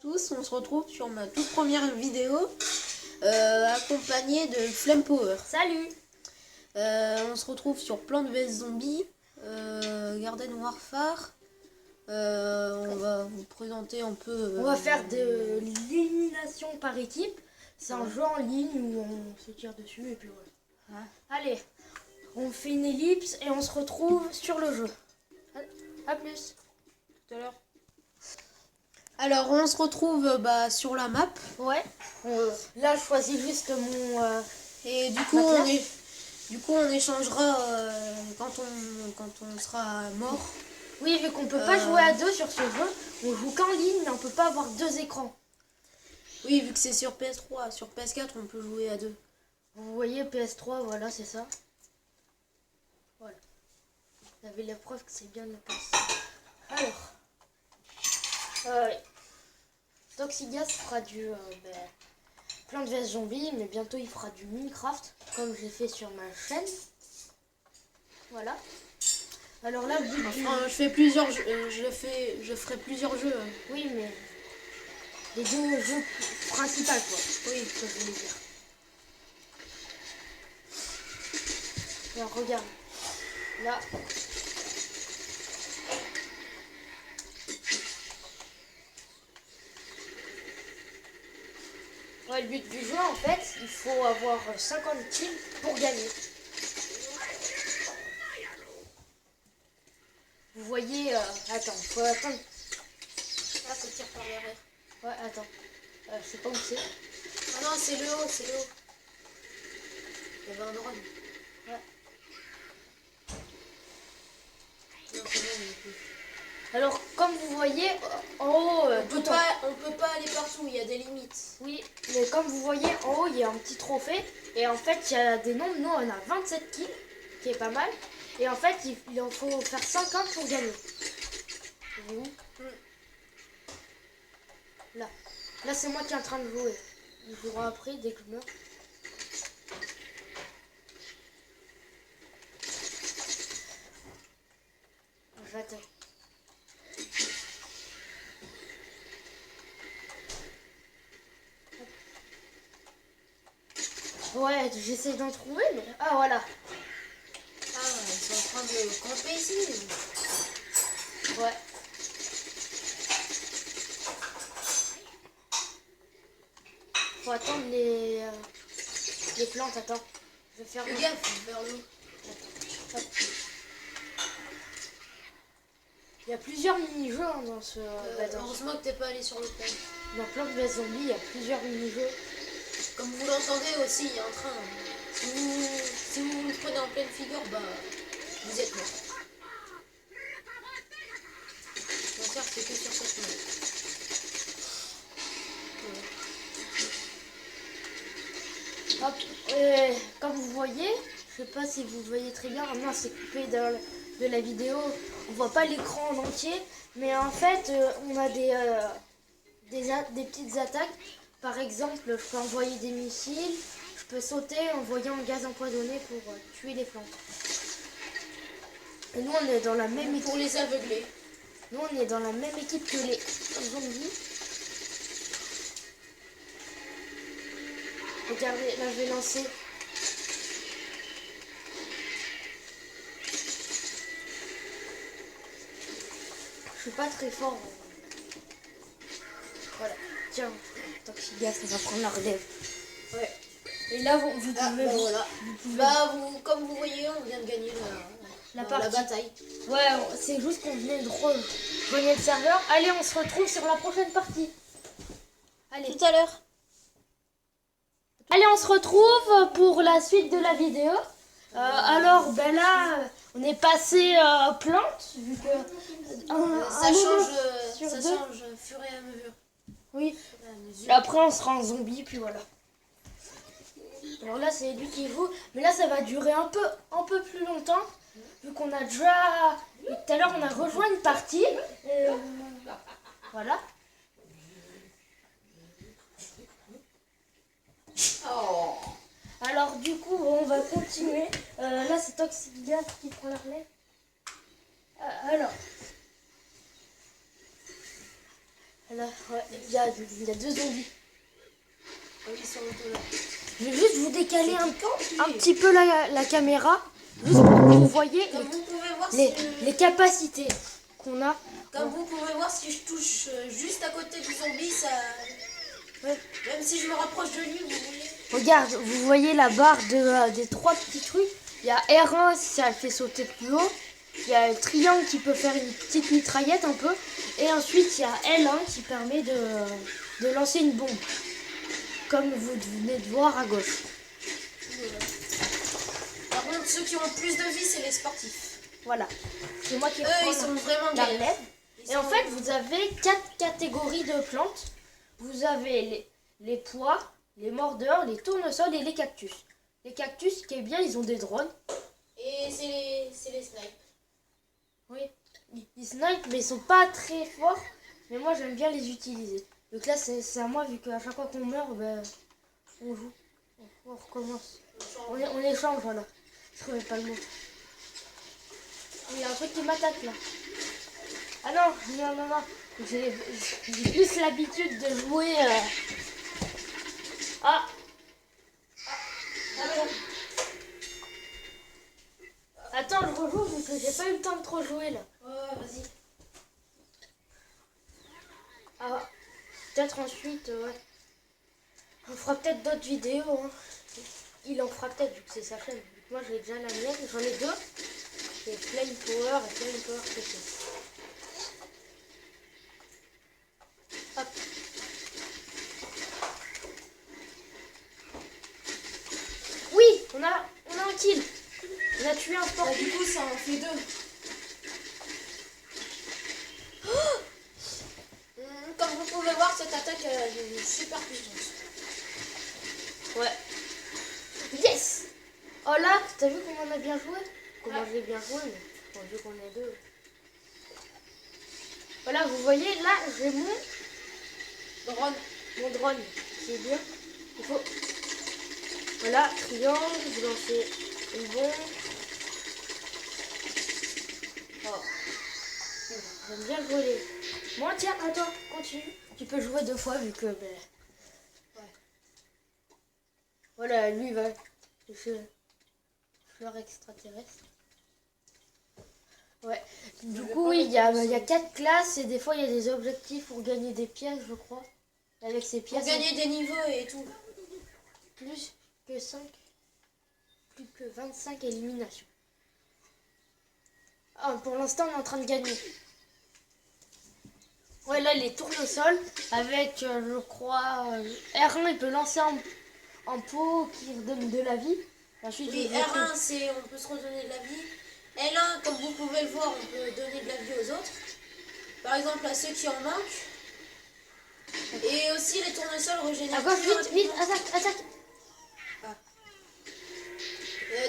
tous, on se retrouve sur ma toute première vidéo accompagnée de Flame Power. Salut. On se retrouve sur Plants vs Zombies, Garden Warfare. On va vous présenter un peu... On va faire de l'élimination par équipe. C'est un jeu en ligne où on se tire dessus et puis voilà. Ouais. Allez, on fait une ellipse et on se retrouve sur le jeu. A plus. Tout à l'heure. Alors on se retrouve sur la map. Ouais. Là, je choisis juste mon... Et du coup, on échangera quand on sera mort. Oui, vu qu'on peut pas jouer à deux sur ce jeu, on joue qu'en ligne, mais on peut pas avoir deux écrans. Oui, vu que c'est sur PS3, sur PS4, on peut jouer à deux. Vous voyez, PS3, voilà, c'est ça. Voilà. Vous avez la preuve que c'est bien le PS. Alors. Toxigas fera du Plants vs Zombies, mais bientôt il fera du Minecraft, comme j'ai fait sur ma chaîne. Voilà. Alors là, le but je fais plusieurs jeux, je ferai plusieurs jeux. Oui, mais les deux jeux principaux, quoi. Oui, ce que je voulais dire. Alors regarde, là. Ouais, le but du jeu, en fait, il faut avoir 50 kills pour gagner. Vous voyez, attends, faut attendre. Ah, ça tire par derrière. Ouais, attends. Je sais pas où c'est. Ah non, c'est le haut, c'est le haut. Il y avait un drone. Ouais. Non, c'est bon, il est plus. Alors, comme vous voyez, en haut, on peut pas aller partout, il y a des limites. Oui, mais comme vous voyez, en haut, il y a un petit trophée. Et en fait, il y a des nombres. Nous, on a 27 kills, qui est pas mal. Et en fait, il en faut faire 50 pour gagner. Vous voyez ? Là. Là, c'est moi qui est en train de jouer. Il jouera après, dès que je meurs. J'attends. Ouais, j'essaie d'en trouver, mais... Ah, voilà. Ah, ils sont en train de camper ici. Ouais. Faut attendre les plantes, attends. Je vais faire... Fais gaffe, vers l'eau. Il y a plusieurs mini-jeux dans ce... Heureusement que t'es pas allé sur le pont. Dans Plants vs Zombies, il y a plusieurs mini-jeux. Comme vous l'entendez aussi, il y a un train. Si vous le prenez en pleine figure, vous êtes mort. Mon cerf, c'est que sur cette map. Hop, comme vous voyez, je sais pas si vous voyez très bien, moi c'est coupé de la vidéo, on voit pas l'écran en entier, mais en fait on a des petites attaques. Par exemple, je peux envoyer des missiles, je peux sauter en envoyant un gaz empoisonné pour tuer les plantes. Et nous on est dans la même équipe. Pour les aveugler. Nous on est dans la même équipe que les zombies. Regardez, là je vais lancer. Je suis pas très fort. Voilà. Tiens, Toxigas, on va prendre la relève. Ouais. Et là, vous pouvez... voilà. Comme vous voyez, on vient de gagner la bataille. Ouais, c'est juste qu'on venait de rejoindre le serveur. Allez, on se retrouve sur la prochaine partie. Allez. Tout à l'heure. Allez, on se retrouve pour la suite de la vidéo. Alors, là, on est passé plantes, vu que ça change fur et à mesure. Oui. Et après, on sera en zombie, puis voilà. Alors là, c'est lui qui joue, mais là, ça va durer un peu plus longtemps, vu qu'on a déjà... Tout à l'heure, on a rejoint une partie. Voilà. Oh. Alors du coup, on va continuer. Là, c'est Toxigas qui prend la relève. Alors Là, ouais, il y a 2 zombies. Ah oui, ils sont là. Je vais juste vous décaler un piquant, petit peu la caméra. Juste pour que vous voyez Comme vous pouvez voir, les capacités qu'on a. Comme vous pouvez voir, si je touche juste à côté du zombie, ça... Ouais. Même si je me rapproche de lui, vous voyez. Regarde, vous voyez la barre des 3 petits trucs. Il y a R1 si ça le fait sauter plus haut. Il y a le triangle qui peut faire une petite mitraillette un peu. Et ensuite, il y a L1 qui permet de lancer une bombe. Comme vous venez de voir à gauche. Par contre, ceux qui ont le plus de vie, c'est les sportifs. Voilà. C'est moi qui Eux, ils sont vraiment la galères. relève. Et en fait, vous avez 4 catégories de plantes. Vous avez les pois, les mordeurs, les tournesols et les cactus. Les cactus, ce qui est bien, ils ont des drones. Et c'est les snipes. Oui, ils snipent, mais ils sont pas très forts. Mais moi, j'aime bien les utiliser. Donc là, c'est à moi, vu qu'à chaque fois qu'on meurt, ben, on joue. On recommence. On échange, voilà. Je trouvais pas le mot. Il y a un truc qui m'attaque là. Ah non. J'ai plus l'habitude de jouer. Ah bon. Attends, je rejoue parce que j'ai pas eu le temps de trop jouer là. Ouais, vas-y. Ah, peut-être ensuite, ouais. On fera peut-être d'autres vidéos. Hein. Il en fera peut-être vu que c'est sa chaîne. Moi j'ai déjà la mienne, j'en ai 2. C'est Flame Power et Flame Power PC. Hop. Oui, on a un kill. On a tué un sportif. Du coup, ça en fait 2. Comme vous pouvez voir, cette attaque a une super puissance. Ouais. Yes. Oh là, t'as vu comment on a bien joué? Comment j'ai bien joué, mais bon, vu qu'on est 2. Voilà, vous voyez, là, j'ai Drone. mon drone. C'est bien. Il faut... Voilà, triangle, vous lancez une bombe. Oh. J'aime bien jouer les... Bon, tiens, attends, continue. Tu peux jouer 2 fois vu que... Ben... Ouais. Voilà, lui, il va... Fleur extraterrestre. Ouais. Du coup, oui, il y a 4 classes et des fois, il y a des objectifs pour gagner des pièces, je crois. Avec ces pièces... Pour gagner des niveaux et tout. Plus que 25 éliminations. Ah, pour l'instant, on est en train de gagner. Ouais, là, les tournesols avec, je crois, R1, il peut lancer en pot qui redonne de la vie. Ensuite, Oui, R1, c'est on peut se redonner de la vie. L1, comme vous pouvez le voir, on peut donner de la vie aux autres. Par exemple, à ceux qui en manquent. Et aussi, les tournesols régénèrent. À gauche, vite, attaque.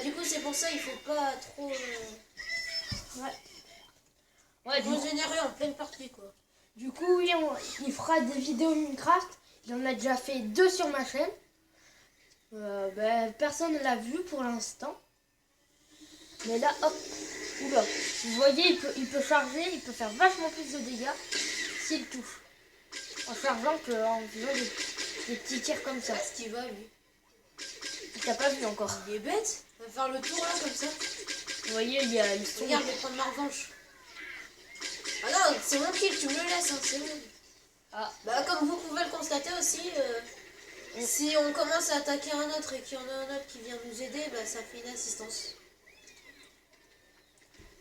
Du coup, c'est pour ça il faut pas trop Ouais, régénérer en pleine partie, quoi. du coup, oui, il fera des vidéos Minecraft. Il en a déjà fait 2 sur ma chaîne. Ben, personne ne l'a vu pour l'instant. Mais là, hop, oula. Vous voyez, il peut charger, il peut faire vachement plus de dégâts s'il touche. En chargeant qu'en faisant des petits tirs comme ça. Ce qui va, lui. T'as pas vu encore. Il est bête. Il va faire le tour, là, comme ça. Vous voyez, il y a le son. Regarde, je vais prendre ma revanche. Ah non, c'est mon kill, tu me le laisses, hein, c'est bon. Ah. Bah, comme vous pouvez le constater aussi, si on commence à attaquer un autre et qu'il y en a un autre qui vient nous aider, bah, ça fait une assistance.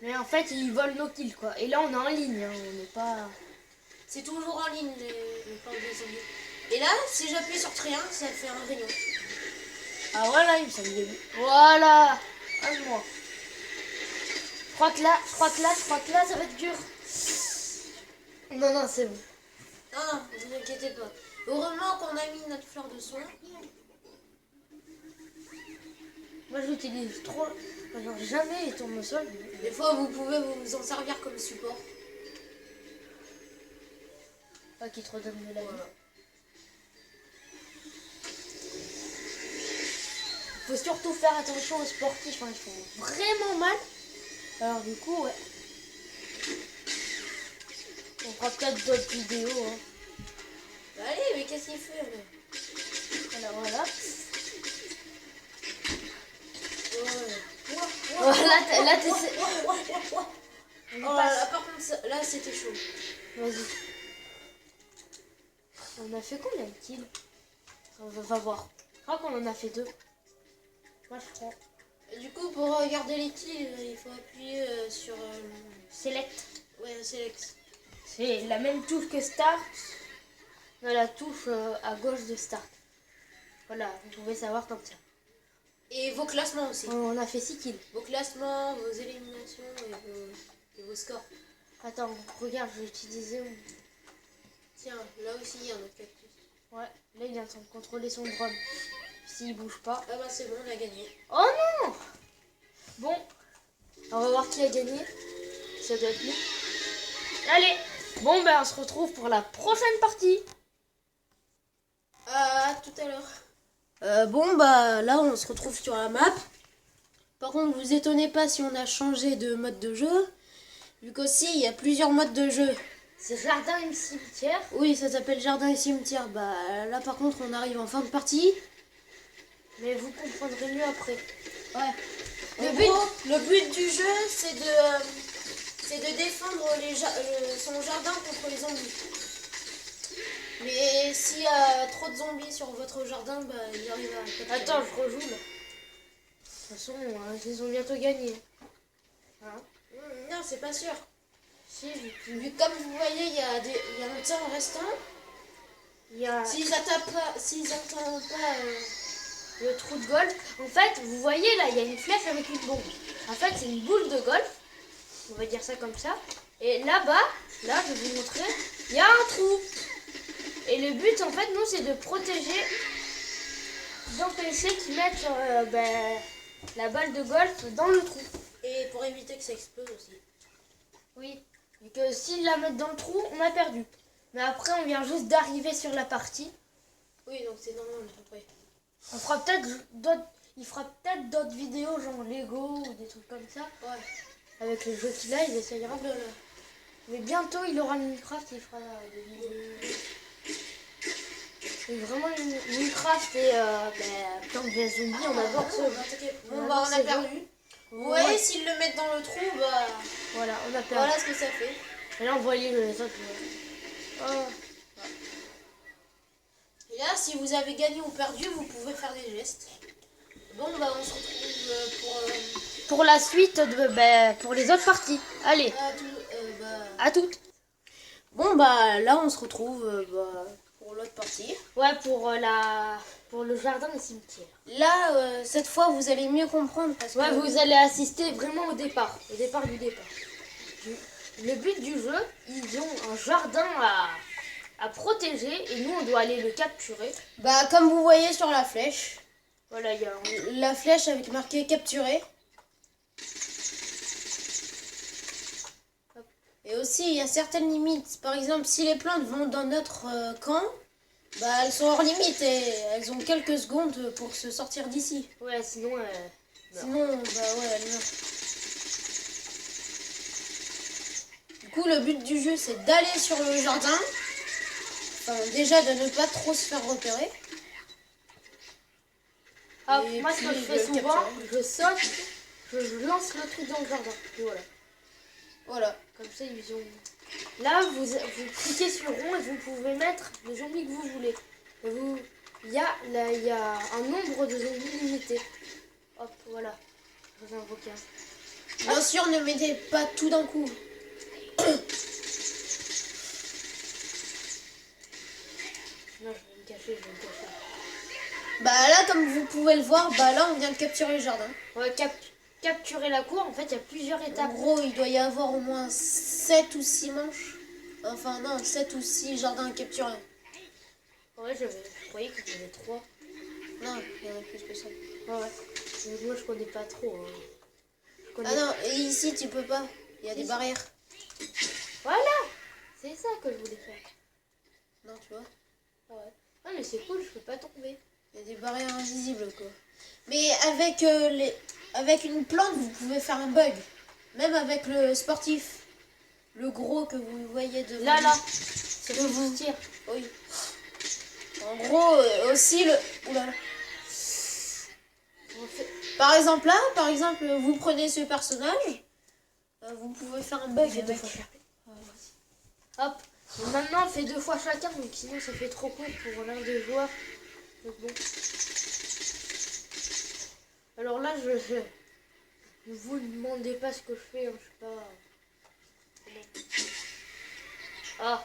Mais en fait, ils volent nos kills, quoi. Et là, on est en ligne, hein. On n'est pas... C'est toujours en ligne, les plantes des zombies. Et là, si j'appuie sur triangle, ça fait un rayon. Ah voilà, il me semble bien. Voilà. Moi. Je crois que là, ça va être dur. Non, c'est bon. Non, ne vous inquiétez pas. Heureusement qu'on a mis notre fleur de soin. Moi, j'utilise trop... Genre, jamais les tournesols. Des fois, vous pouvez vous en servir comme support. Pas qui te redonne de la vie. Voilà. Faut surtout faire attention aux sportifs, hein. Ils font vraiment mal. Alors du coup, ouais. On fera peut-être d'autres vidéos. Hein. qu'est-ce qu'il fait là? Alors voilà. Ouais. Voilà, là t'es... Oh là, par contre, là c'était chaud. Vas-y. On a fait combien de kills? On va voir. Je crois qu'on en a fait 2. Moi je crois. Du coup, pour regarder les kills, il faut appuyer sur Select. ouais, select. C'est la même touche que Start. On a la touche à gauche de Start. Voilà, vous pouvez savoir comme ça. Et vos classements aussi. On a fait 6 kills. Vos classements, vos éliminations et vos scores. Attends, regarde, je vais utiliser... Tiens, là aussi il y a un autre cactus. Ouais, là il est en train de contrôler son drone. S'il bouge pas. Ah bah c'est bon, on a gagné. Oh non! Bon, on va voir qui a gagné. Ça doit être nous. Allez, bon ben on se retrouve pour la prochaine partie. À tout à l'heure. Bon bah là on se retrouve sur la map. Par contre vous étonnez pas si on a changé de mode de jeu. Vu qu'aussi il y a plusieurs modes de jeu. C'est jardin et cimetière. Oui, ça s'appelle jardin et cimetière. Bah là par contre on arrive en fin de partie. Mais vous comprendrez mieux après. Ouais. Le but du jeu c'est de défendre son jardin contre les zombies. Mais s'il y a trop de zombies sur votre jardin, bah il arrive à capturer. Attends, je rejoue là. De toute façon, ils ont bientôt gagné. Hein? Non, c'est pas sûr. Si, Comme vous voyez, il y a un temps restant. il y a S'ils n'entendent pas le trou de golf. En fait, vous voyez là, il y a une flèche avec une bombe. En fait, c'est une boule de golf. On va dire ça comme ça. Et là-bas, là, je vais vous montrer, il y a un trou. Et le but, en fait, nous, c'est de protéger, d'empêcher qu'ils mettent la balle de golf dans le trou. et pour éviter que ça explose aussi. Oui. Et que s'ils la mettent dans le trou, on a perdu. Mais après, on vient juste d'arriver sur la partie. Oui, donc c'est normal après. On fera peut-être d'autres... Il fera peut-être d'autres vidéos, genre Lego ou des trucs comme ça. Ouais. Avec les jeux qu'il a, il essayera. Là. Mais bientôt, il aura Minecraft, il fera des vidéos. C'est vraiment Minecraft et Plants vs Zombies, on adore ce jeu. Bon bah on a perdu. Vous voyez, s'ils le mettent dans le trou, bah Voilà, on a perdu. voilà ce que ça fait. Et là, on voit les autres. Oh. Et là, si vous avez gagné ou perdu, vous pouvez faire des gestes. Bon bah on se retrouve Pour la suite, pour les autres parties. Allez, à toutes. Bon bah là on se retrouve pour l'autre partie. Ouais, pour le jardin et cimetière. Là, cette fois, vous allez mieux comprendre parce Ouais, que vous allez assister vraiment au départ du départ. Le but du jeu, ils ont un jardin à protéger et nous, on doit aller le capturer. bah comme vous voyez sur la flèche, Voilà, il y a la flèche avec marqué capturer. Et aussi, il y a certaines limites. Par exemple, si les plantes vont dans notre camp, bah elles sont hors limite et elles ont quelques secondes pour se sortir d'ici. Ouais, sinon... Sinon, bah ouais, elles meurent. Du coup, le but du jeu, c'est d'aller sur le jardin. Enfin, déjà, de ne pas trop se faire repérer. Et moi, ce que puis, je fais le souvent, capturer. je saute, je lance le truc dans le jardin. Et voilà. Voilà. Comme ça, ils ont... Là, vous cliquez sur rond et vous pouvez mettre les zombies que vous voulez. Et il y a un nombre de zombies limité. Hop, voilà. Je vous ai invoqué un. Bien sûr, ne mettez pas tout d'un coup. Non, je vais me cacher. Bah là, comme vous pouvez le voir, bah là, on vient de capturer le jardin. Ouais, capturer la cour, en fait, il y a plusieurs En étapes. gros, il doit y avoir au moins 7 ou 6 manches. Enfin, non, 7 ou 6 jardins capturés. Ouais, je croyais qu'il y en avait 3. Non, il y en a plus que ça. Ouais. Mais moi, je connais pas trop. Hein. Ah non, et ici, tu peux pas. Il y a des barrières. Voilà. C'est ça que je voulais faire. Non, tu vois. Ouais. Ah, mais c'est cool, je peux pas tomber. Il y a des barrières invisibles, quoi. Mais avec une plante, vous pouvez faire un bug. Même avec le sportif. Le gros que vous voyez devant Là, vous. c'est que vous tire. Oui. En gros, aussi le... Oula. Par exemple là, vous prenez ce personnage, vous pouvez faire un bug avec. Hop. Et maintenant, on fait 2 fois chacun, donc sinon ça fait trop court pour l'un des joueurs. Donc bon. Alors là, ne vous demandez pas ce que je fais, hein, je sais pas. Ah,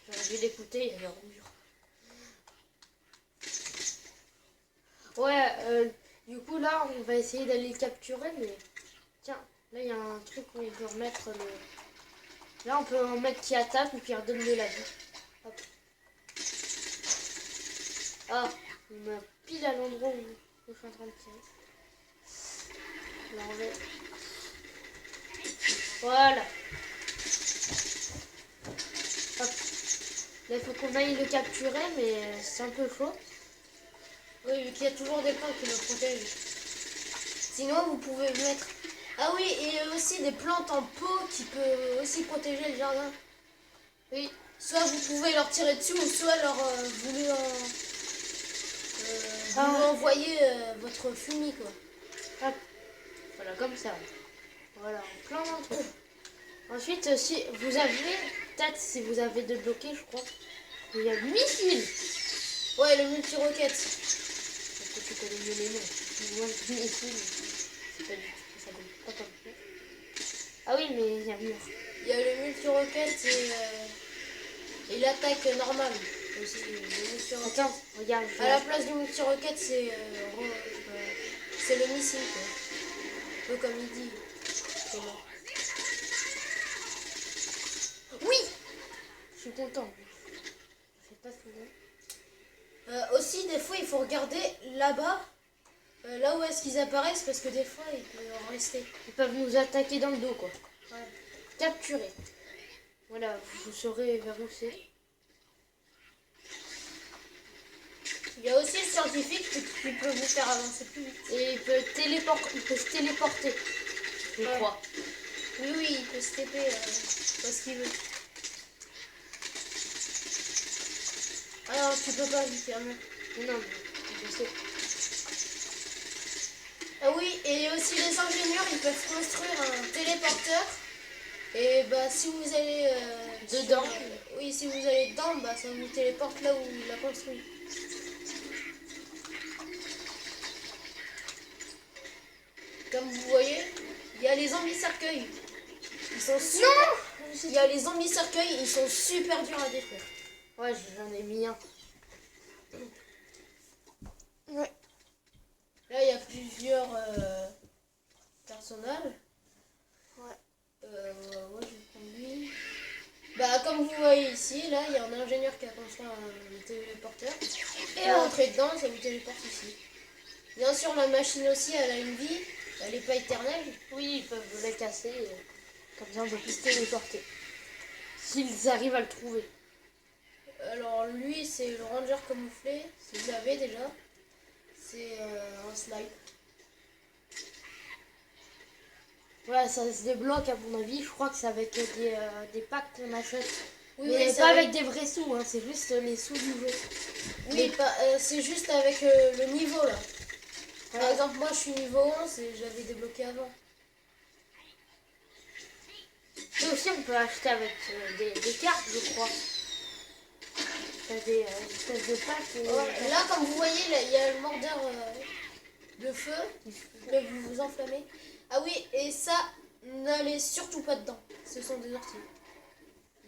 j'aurais dû l'écouter, il y avait un mur. Ouais, du coup là, on va essayer d'aller le capturer, mais tiens, là il y a un truc où on peut remettre le. Là, on peut en mettre qui attaque ou qui redonne de la vie. Hop. Ah, il m'a pile à l'endroit où je suis en train de tirer. Alors, voilà. Hop. Là, il faut qu'on aille le capturer, mais c'est un peu chaud. Oui, vu qu'il y a toujours des plantes qui le protègent. Sinon, vous pouvez mettre... Ah oui, et aussi des plantes en pot qui peuvent aussi protéger le jardin. Oui, soit vous pouvez leur tirer dessus, ou soit vous lui envoyer votre fumier, quoi. Hop. Voilà, comme ça. Voilà, plein d'un truc. Ensuite, si vous avez, peut-être si vous avez débloqué, je crois, il y a le missile. Ouais, le multi-roquette. Parce que tu connais mieux les noms. Moi, je dis missile. C'est pas du tout, ça donne pas comme ça. Ah oui, mais il y a mieux. Il y a le multi-roquette et l'attaque normale. Aussi, le multi-roquette. Attends, regarde. À la place du multi-roquette, c'est le missile, quoi. Un peu comme il dit. Comment. Oui! Je suis content. Je sais pas souvent. Aussi, des fois, il faut regarder là-bas, là où est-ce qu'ils apparaissent, parce que des fois, ils peuvent en rester. Ils peuvent nous attaquer dans le dos, quoi. Ouais. Capturer. Voilà, vous saurez vers où c'est. Il y a aussi le scientifique qui peut vous faire avancer plus vite. Et il peut se téléporter, je crois. Oui, oui, il peut se TP parce qu'il veut. Ah non, tu peux pas, littéralement. Non, je sais. Ah oui, et aussi les ingénieurs, ils peuvent construire un téléporteur. Et bah si vous allez dedans, oui, si vous allez dedans, bah ça vous téléporte là où il l'a construit. Comme vous voyez, il y a les zombies cercueils. Ils sont super. Non, il y a les zombies cercueils, ils sont super durs à détruire. Ouais, j'en ai mis un. Ouais. Là, il y a plusieurs personnages. Ouais. Moi, je vais prendre lui. Bah, comme vous voyez ici, là, il y a un ingénieur qui a construit un téléporteur. Et rentrer dedans, ça vous téléporte ici. Bien sûr, la machine aussi, elle a une vie. Elle n'est pas éternelle. Oui, ils peuvent la casser. Comme ça, on peut plus se téléporter. S'ils arrivent à le trouver. Alors, lui, c'est le ranger camouflé. Si vous l'avez déjà. C'est un snipe. Ouais, ça se débloque à mon avis. Je crois que c'est avec des packs qu'on achète. Oui, mais oui, pas avec des vrais sous, hein, c'est juste les sous du jeu. Oui, c'est juste avec le niveau là. Ouais. Par exemple, moi je suis niveau 11 et j'avais débloqué avant. Et aussi, on peut acheter avec des cartes, je crois. T'as des espèces de packs. Ouais, là, comme vous voyez, il y a le mordeur de feu. Là, vous vous enflammez. Ah oui, et ça, n'allez surtout pas dedans. Ce sont des orties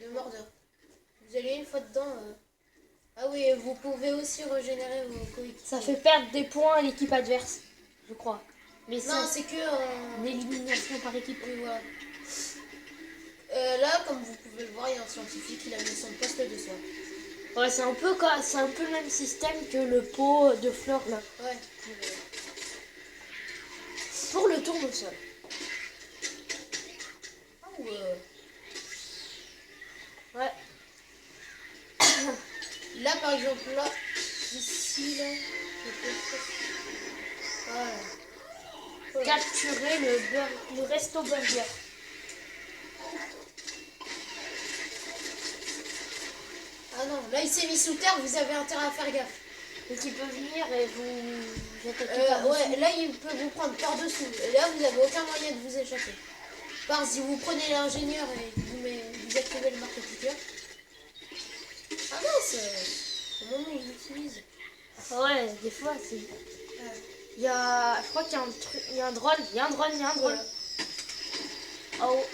de mordeur. Vous allez une fois dedans. Ah oui, et vous pouvez aussi régénérer vos coéquipiers. Ça fait perdre des points à l'équipe adverse, je crois. Mais non, c'est que une élimination par équipe. Oui, voilà. Là, comme vous pouvez le voir, il y a un scientifique, il a mis son poste de soin. Ouais, c'est un peu le même système que le pot de fleurs là. Ouais. Pour le tournesol. Ouais. Là, par exemple, là, ici, là, voilà. Capturer le resto burger. Ah non, là il s'est mis sous terre, vous avez intérêt à faire gaffe. Et qui peut venir et vous attaquer par-dessus. Ouais, là il peut vous prendre par-dessous. Et là vous avez aucun moyen de vous échapper. Par si vous prenez l'ingénieur et que vous activez le marteau-piqueur. Ah mince, au moment où je l'utilise. Ouais, des fois c'est. Il y a. Je crois qu'il y a un truc. Il y a un drone. Il y a un drone. Voilà. Oh,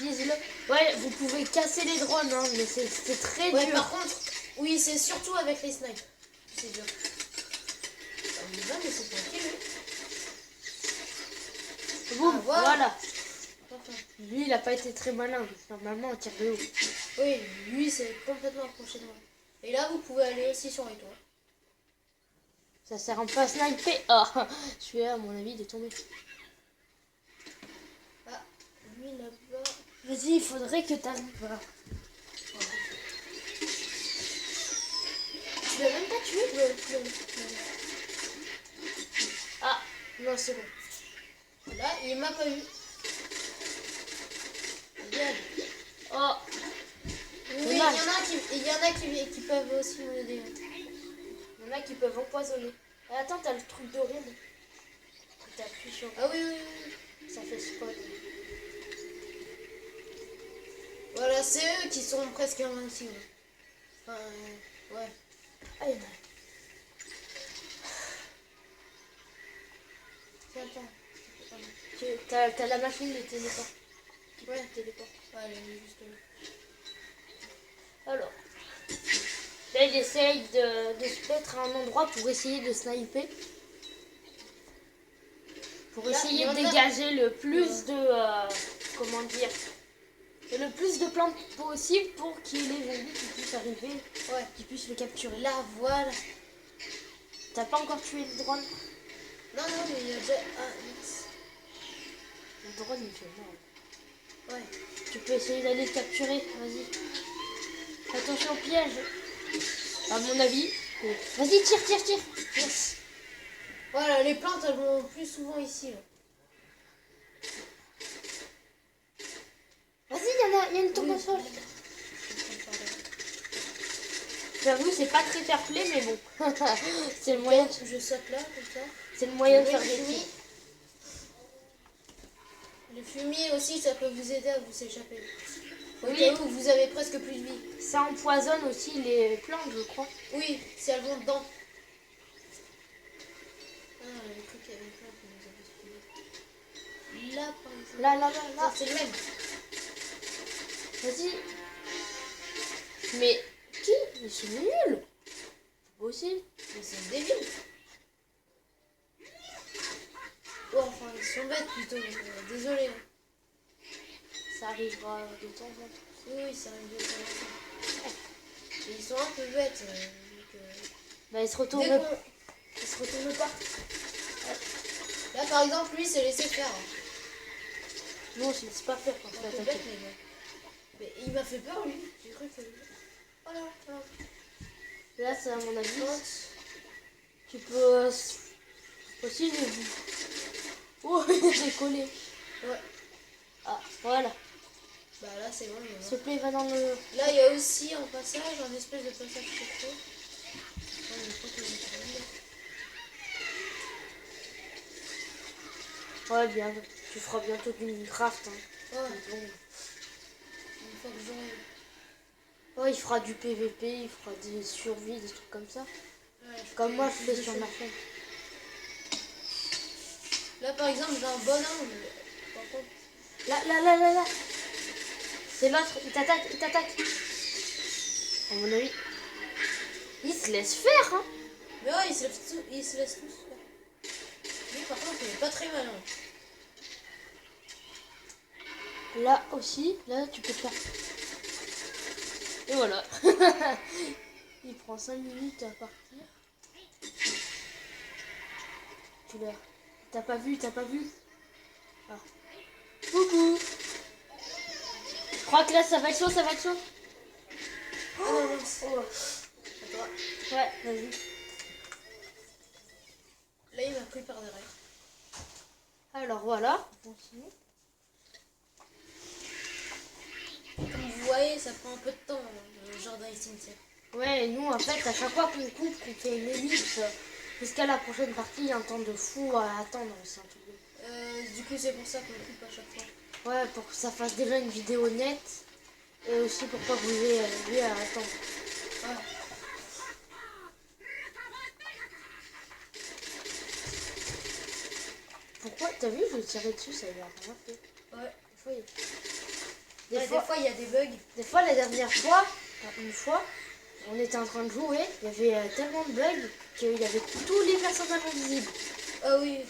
vise-le. Ouais, vous pouvez casser les drones, hein, mais c'est très Ouais, dur. par contre, oui, c'est surtout avec les snipes. C'est dur. On y va, mais c'est tranquille. Boum, Ah, voilà. Enfin, Lui, il a pas été très malin. Normalement, on tire de haut. oui, lui, c'est complètement approché de moi. Et là, vous pouvez aller aussi sur les toits. Ça sert un peu à sniper. Ah, celui-là, à mon avis, il est tombé. Ah, lui, là-bas. Vas-y, il faudrait que t'arrives. Voilà. Tu l'as même pas tué Ah, non, c'est bon. Là, il m'a pas eu. Regarde. Oh, Oui, il y dommage. en a qui peuvent aussi m'aider. Il y en a qui peuvent empoisonner. Ah, attends, t'as le truc de ronde. T'appuies sur. Ah oui, oui, oui. Ça fait spot. Voilà, c'est eux qui sont presque invincibles. Enfin, ouais. Ah, il y en a. Tiens, t'as la machine de téléport. Ouais. Téléport. Ouais, elle est juste là. Alors, là, il essaye de se mettre à un endroit pour essayer de sniper. Pour Là, essayer il y de en a- dégager le plus de... comment dire, le plus de plantes possible pour qu'il y ait les zombies qui puissent arriver, Ouais. qui puissent le capturer. Là, voilà. T'as pas encore tué le drone? Non, non, mais il y a déjà. Ah, mince. Le drone, il fait mal. Ouais. Tu peux essayer d'aller le capturer, vas-y. Attention au piège. À mon avis. Vas-y, tire. Yes. Voilà, les plantes, elles vont plus souvent ici. Là. Vas-y, il y a une tombe au sol. J'avoue, c'est pas très fair-play, mais bon. C'est le moyen. Je saute là, comme ça. C'est le moyen de Oui, faire le des fumier. tirs. Le fumier aussi, ça peut vous aider à vous échapper. Au Oui. cas où vous avez presque plus de vie. Ça empoisonne aussi les plantes, je crois. Oui, si elles vont dedans. Ah, le truc avec les plantes, vous nous avez suivi. Là, par exemple. Là. Ça, c'est le même. Vas-y. Mais qui? Ils sont nuls. C'est pas possible. Mais c'est débile. Oh, enfin, ils sont bêtes plutôt. Désolé. Ça arrivera de temps en temps. Oui, ça arrive de temps en temps. Et ils sont un peu bêtes. Bah, ils se Dès retournent. qu'on- Ils se retournent pas. Là, par exemple, lui, c'est laissé faire. Non, je ne sais pas faire quand Un tu peu attaques. bête, mais bon. Mais il m'a fait peur, lui. J'ai cru que... Voilà, voilà. Là, c'est à mon avis. Plante. Tu peux aussi le. Oh, il a décollé. Ouais. Ah, voilà. Bah là, c'est bon. il est S'il mort. te plaît, va dans le. Là, il y a aussi un passage, un espèce de passage secret. Oh, mais je crois qu'il est Ouais, bien. Tu feras bientôt du Minecraft. Hein. Ouais, Bon. une fois que j'aurai... Ouais, il fera du PVP, il fera des survies, des trucs comme ça. Ouais, Comme moi, je ferai fais des sur choses. ma chaîne. Là, par exemple, j'ai un bon angle. Par contre... Là. C'est l'autre, il t'attaque. À mon avis, il se laisse faire, hein. Mais ouais, ils se laissent tous faire. Lui, par contre, il est pas très malin. Là aussi, là, tu peux te faire. Et voilà. Il prend 5 minutes à partir. Tu l'as. T'as pas vu. Ah. Coucou. Je crois que là, ça va être chaud. Oh, non, mince. Oh. À toi. Ouais, vas-y. Là, il m'a pris par derrière. Alors voilà, on continue. Comme vous voyez, ça prend un peu de temps, hein, le jardin est sincère. Ouais, et nous, en fait, à chaque fois qu'on coupe, qu'on fait une ellipse, jusqu'à la prochaine partie, il y a un temps de fou à attendre. C'est un truc Du coup, c'est pour ça qu'on coupe à chaque fois. Ouais, pour que ça fasse déjà une vidéo nette. Et aussi pour pas que vous ayez à attendre. Ouais. Pourquoi? T'as vu, je tirais dessus, ça a l'air rien fait. Ouais. Des Des fois, fois, il y a des bugs. des fois, la dernière fois, une fois, on était en train de jouer, il y avait tellement de bugs qu'il y avait tous les personnages invisibles. Ah oui.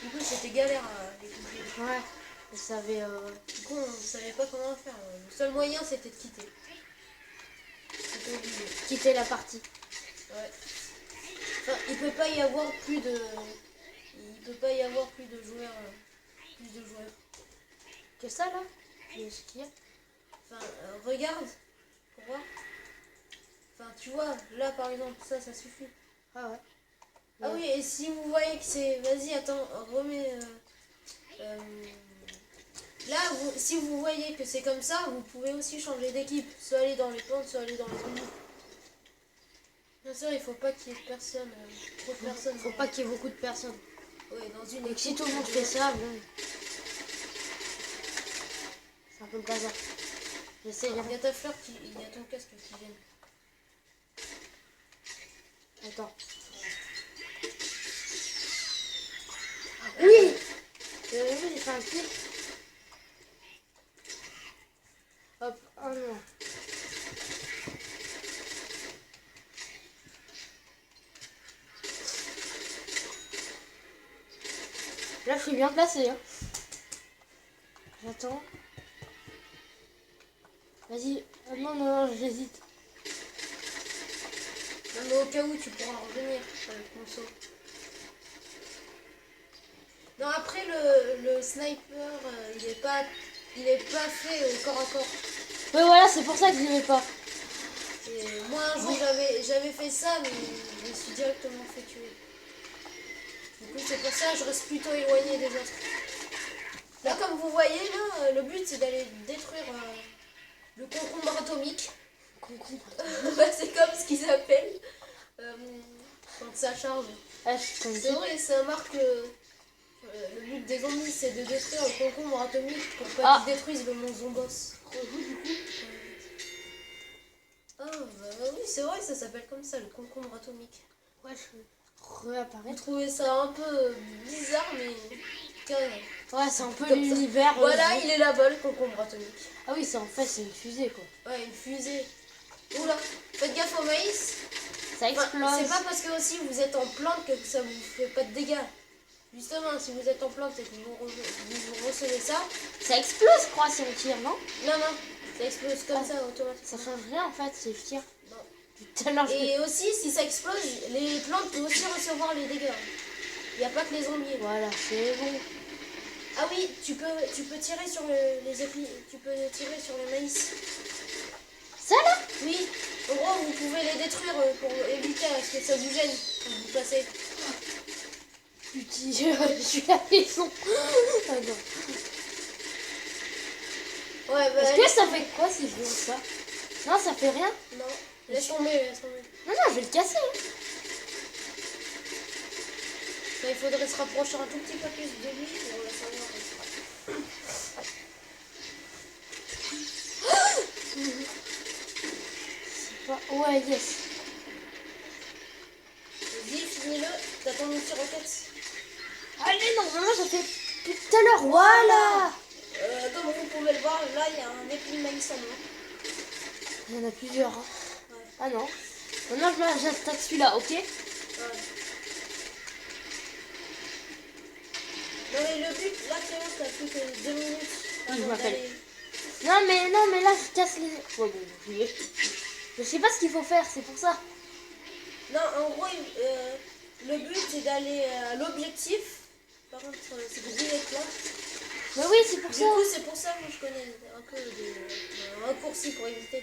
Du coup, c'était galère à les couper. Ouais, et ça avait... Du coup, on savait pas comment faire. Le seul moyen, c'était de quitter. C'était obligé. quitté la partie. Ouais. Enfin, il peut pas y avoir plus de... Il peut pas y avoir plus de joueurs. Plus de joueurs. Que ça, là? Ce qu'il y a. Enfin, regarde. Pour voir. Enfin, tu vois, là, par exemple, ça suffit. Ah ouais. Ah oui, et si vous voyez que c'est... Vas-y, attends, remets... Là, si vous voyez que c'est comme ça, vous pouvez aussi changer d'équipe. Soit aller dans les plantes, soit aller dans les zombies. Bien sûr, il faut pas qu'il y ait personne, trop de personnes. Faut pas qu'il y ait beaucoup de personnes. Ouais, dans une Et que si équipe, tout le monde fait ça, bon... C'est un peu le bazar. J'essaie de... Il y a ta fleur qui... Il y a ton casque qui vient. Attends. Oui! Vous avez vu, j'ai fait un clip. Hop, oh non. Là, je suis bien placé. Hein. J'attends. Vas-y. Ah, non, non, non, j'hésite. Non, mais au cas où, tu pourras revenir avec mon saut. Non, après, le sniper, il est pas fait au corps à corps. Ouais, voilà, c'est pour ça que j'y vais pas. Et moi, un jour, j'avais fait ça, mais je me suis directement fait tuer. Du coup, c'est pour ça que je reste plutôt éloigné des autres. Là, comme vous voyez, là, le but, c'est d'aller détruire le concombre atomique. Concombre. Bah, c'est comme ce qu'ils appellent quand ça charge. Ah, je connais. C'est vrai, ça marque le but des zombies, c'est de détruire le concombre atomique pour pas Ah. qu'ils détruisent le mont Zombos. Ah, bah oui, c'est vrai, ça s'appelle comme ça, le concombre atomique. Ouais, je Vous réapparaître. trouvez ça un peu bizarre, mais quand même. Ouais, c'est un peu Comme ça. l'univers. Voilà, il est là-bas, le concombre atomique. Ah oui, c'est en fait, c'est une fusée, quoi. Ouais, une fusée. Oula, faites gaffe au maïs. Ça Enfin, explose. c'est pas parce que aussi vous êtes en plante que ça vous fait pas de dégâts. Justement, si vous êtes en plante et que vous recevez ça, Ça explose, je crois, si on tire, non? non, ça explose comme ça Ça automatiquement. change rien, en fait, si je tire. Non. Tout à l'heure, je... Et aussi, si ça explose, les plantes peuvent aussi recevoir les dégâts. Il n'y a pas que les zombies. Voilà, c'est bon. Ah oui, tu peux tirer sur les épis, tu peux tirer sur le maïs. Ça, là? Oui, en gros, vous pouvez les détruire pour éviter à ce que ça vous gêne quand vous passez. Putain, je suis à la maison. Ah non. Ouais, bah, Est-ce que ça fait quoi si je lance ça? Non, ça fait rien. non, laisse tomber, laisse tomber. Non, non, je vais le casser. Hein. Bah, il faudrait se rapprocher un tout petit peu plus de lui pour le savoir. C'est pas... Ouais, yes. Vas-y, finis-le, t'as ton multi-roquette. Allez, normalement, ça fait depuis tout à l'heure. Voilà. Comme vous pouvez le voir, là, il y a un épi de maïs en moins. Il y en a plusieurs. Hein. Ouais. Ah non. Maintenant, j'attaque celui-là, ok? Ouais. Non mais le but, là Clément, t'as plus que 2 minutes. Oui, je avant m'appelle. d'aller- Non, mais là, je casse les... Ouais, bon, j'y vais. Je sais pas ce qu'il faut faire, c'est pour ça. Non, en gros, le but c'est d'aller à l'objectif. Par contre, c'est de griller les plantes. Mais oui, c'est pour Du ça. coup, c'est pour ça que je connais un peu des raccourcis pour éviter.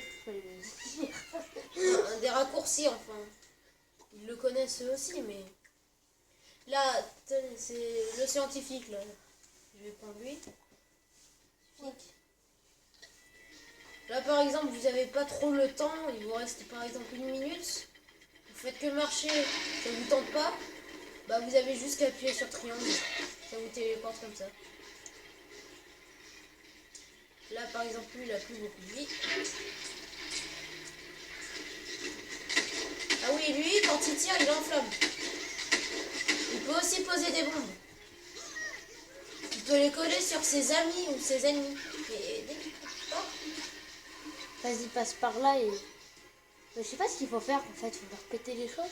Des raccourcis, enfin. Ils le connaissent eux aussi, mais... Là, tenez, c'est le scientifique, là. Je vais prendre lui. Scientifique. Là par exemple vous n'avez pas trop le temps, il vous reste par exemple 1 minute, vous faites que marcher, ça vous tente pas, bah vous avez juste qu'à appuyer sur triangle, ça vous téléporte comme ça. Là par exemple lui il a plus beaucoup de vie. Ah oui lui quand il tire il enflamme. Il peut aussi poser des bombes. Il peut les coller sur ses amis ou ses ennemis. Et dès qu'il part, Vas-y, passe par là et... Mais je sais pas ce qu'il faut faire en fait, il faut leur péter les choses.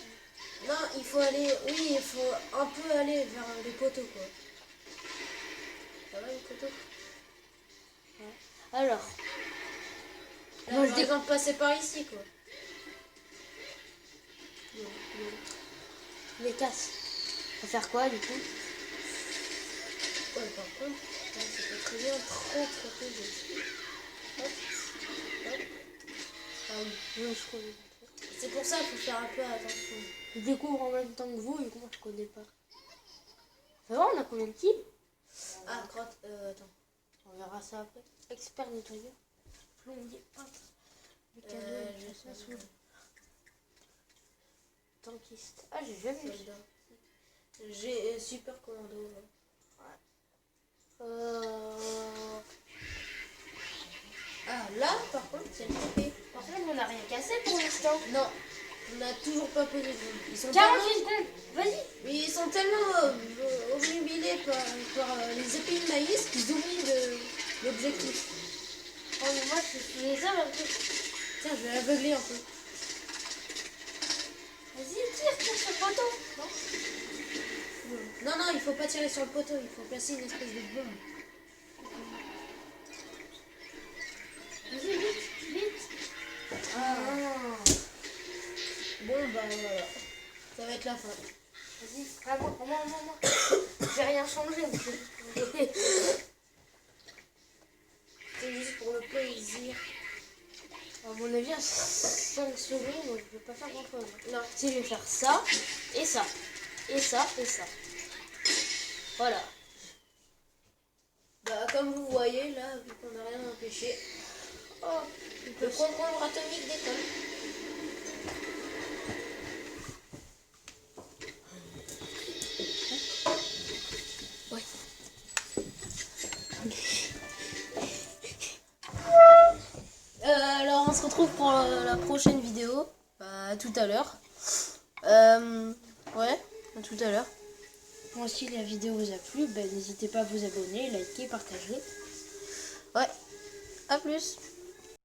non, il faut aller, oui, il faut un peu aller vers les poteaux quoi. Ça va les poteaux? Alors, Là, moi je par dis... exemple passer par ici quoi. les casse. Faut faire quoi du coup? Ouais, par contre, c'est pas très bien, trop protégé. Hop, hop. Ah oui. Oui, je connais. C'est pour ça qu'il faut faire un peu attention. Je découvre en même temps que vous et moi je connais pas. Ça va, on a combien de kills? Ah, crotte, attends. On verra ça après. Expert nettoyeur. Plombier, peintre. Mécano, Je chasseur, sais soudeur. Tankiste. Ah, j'ai jamais vu. soldat. J'ai super commando. Ah, là, par contre, c'est le TP. Par contre, on n'a rien cassé pour l'instant. Non, on n'a toujours pas posé de bombe. Ils sont 48 secondes, vas-y. mais ils sont tellement obnubilés par les épines de maïs qu'ils oublient l'objectif. Oh, mais moi, je suis les hommes un peu. Tiens, je vais l'aveugler un peu. Vas-y, tire sur ce poteau. Non, Non, il faut pas tirer sur le poteau, il faut placer une espèce de bombe. vas-y, vite, vite. Ah. Bon, bah voilà. Ça va être la fin. Vas-y, à moi, à moi, à moi, à moi. J'ai rien changé. C'est juste pour le plaisir. À mon avis, à 5 secondes, je vais pas faire grand chose. Non. Si je vais faire ça, et ça, et ça, et ça. Voilà. Bah, comme vous voyez, là, vu qu'on n'a rien empêché, Oh, le contrôle atomique décolle. ouais. Alors, on se retrouve pour la prochaine vidéo. Bah, à tout à l'heure. Ouais, à tout à l'heure. Bon, si la vidéo vous a plu, ben, n'hésitez pas à vous abonner, liker, partager. Ouais, à plus.